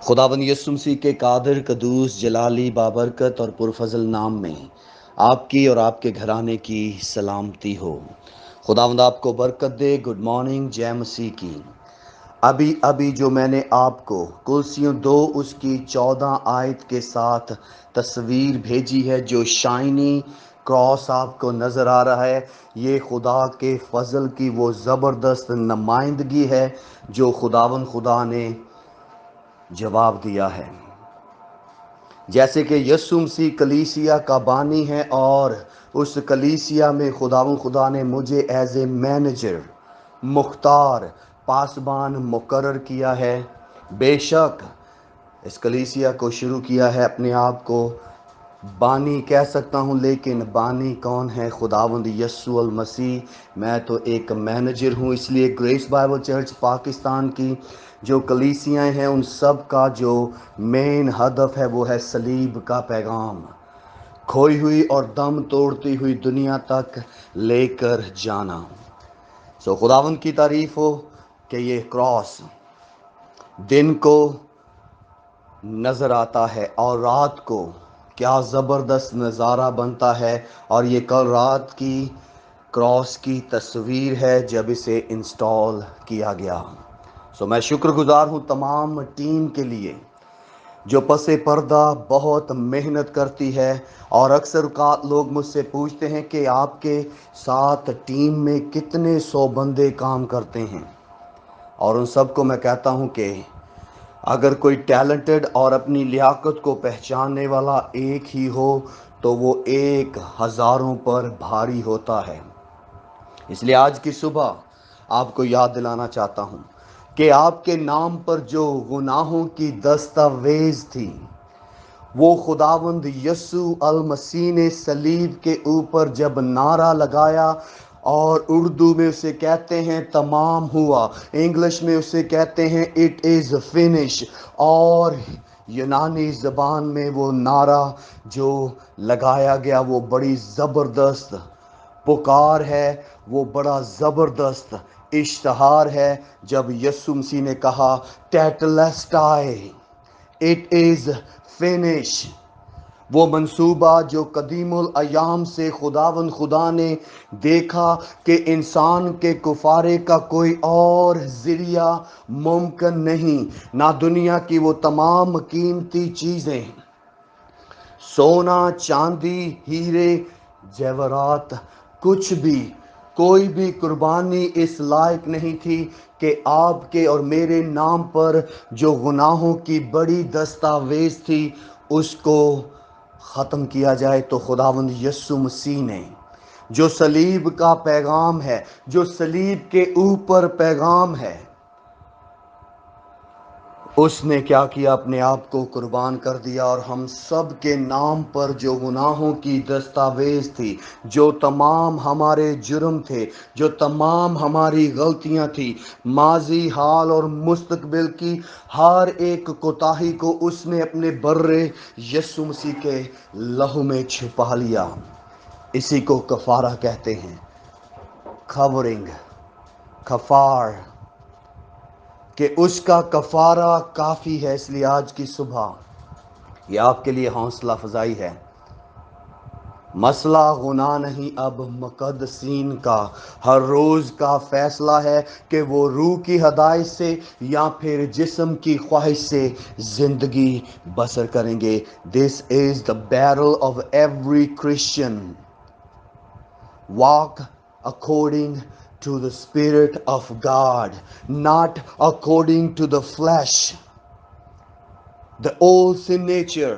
خداوند یسوع مسیح کے قادر، قدوس، جلالی، بابرکت اور پرفضل نام میں آپ کی اور آپ کے گھرانے کی سلامتی ہو۔ خداوند آپ کو برکت دے۔ گڈ مارننگ، جے مسیح کی۔ ابھی جو میں نے آپ کو کلسیوں 2 اس کی 14 آیت کے ساتھ تصویر بھیجی ہے، جو شائنی کراس آپ کو نظر آ رہا ہے، یہ خدا کے فضل کی وہ زبردست نمائندگی ہے جو خداوند خدا نے جواب دیا ہے۔ جیسے کہ یسوع مسیح کلیسیا کا بانی ہے اور اس کلیسیا میں خداوند خدا نے مجھے ایز اے مینیجر، مختار، پاسبان مقرر کیا ہے۔ بے شک اس کلیسیا کو شروع کیا ہے، اپنے آپ کو بانی کہہ سکتا ہوں، لیکن بانی کون ہے؟ خداوند یسوع المسیح۔ میں تو ایک مینیجر ہوں، اس لیے گریس بائبل چرچ پاکستان کی جو کلیسیاں ہیں، ان سب کا جو مین ہدف ہے وہ ہے صلیب کا پیغام، کھوئی ہوئی اور دم توڑتی ہوئی دنیا تک لے کر جانا۔ خداوند کی تعریف ہو کہ یہ کراس دن کو نظر آتا ہے اور رات کو کیا زبردست نظارہ بنتا ہے، اور یہ کل رات کی کراس کی تصویر ہے جب اسے انسٹال کیا گیا۔ میں شکر گزار ہوں تمام ٹیم کے لیے جو پس پردہ بہت محنت کرتی ہے، اور اکثر اوقات لوگ مجھ سے پوچھتے ہیں کہ آپ کے ساتھ ٹیم میں کتنے 100 بندے کام کرتے ہیں، اور ان سب کو میں کہتا ہوں کہ اگر کوئی ٹیلنٹڈ اور اپنی لیاقت کو پہچاننے والا ایک ہی ہو تو وہ 1 ہزاروں پر بھاری ہوتا ہے۔ اس لیے آج کی صبح آپ کو یاد دلانا چاہتا ہوں کہ آپ کے نام پر جو گناہوں کی دستاویز تھی، وہ خداوند یسوع المسیح نے صلیب کے اوپر جب نعرہ لگایا، اور اردو میں اسے کہتے ہیں تمام ہوا، انگلش میں اسے کہتے ہیں اٹ از فنش، اور یونانی زبان میں وہ نعرہ جو لگایا گیا وہ بڑی زبردست پکار ہے، وہ بڑا زبردست اشتہار ہے، جب یسوع مسیح نے کہا ٹیٹلسٹائی، اٹ از فنش۔ وہ منصوبہ جو قدیم الایام سے خداوند خدا نے دیکھا کہ انسان کے کفارے کا کوئی اور ذریعہ ممکن نہیں، نہ دنیا کی وہ تمام قیمتی چیزیں، سونا، چاندی، ہیرے، جواہرات، کچھ بھی، کوئی بھی قربانی اس لائق نہیں تھی کہ آپ کے اور میرے نام پر جو گناہوں کی بڑی دستاویز تھی اس کو ختم کیا جائے۔ تو خداوند یسوع مسیح نے جو صلیب کا پیغام ہے، جو صلیب کے اوپر پیغام ہے، اس نے کیا کیا؟ اپنے آپ کو قربان کر دیا، اور ہم سب کے نام پر جو گناہوں کی دستاویز تھی، جو تمام ہمارے جرم تھے، جو تمام ہماری غلطیاں تھی، ماضی، حال اور مستقبل کی ہر ایک کوتاہی کو اس نے اپنے برے یسوع مسیح کے لہو میں چھپا لیا۔ اسی کو کفارہ کہتے ہیں، کورنگ، کفار، کہ اس کا کفارہ کافی ہے۔ اس لیے آج کی صبح یہ آپ کے لیے حوصلہ افزائی ہے۔ مسئلہ گناہ نہیں، اب مقدسین کا ہر روز کا فیصلہ ہے کہ وہ روح کی ہدایت سے یا پھر جسم کی خواہش سے زندگی بسر کریں گے۔ This is the battle of every Christian. Walk according to the Spirit of God, not according to the flesh, the old sin nature.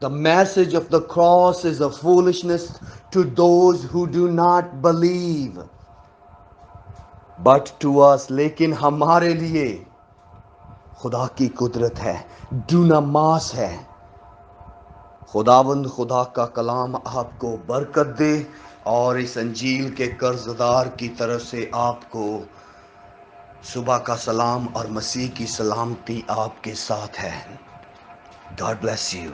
The message of the cross is a foolishness to those who do not believe. But to us, لیکن ہمارے لیے خدا کی قدرت ہے، ڈوناماس ہے۔ خداوند خدا کا کلام آپ کو برکت دے، اور اس انجیل کے قرض دار کی طرف سے آپ کو صبح کا سلام اور مسیح کی سلامتی آپ کے ساتھ ہے۔ God bless you.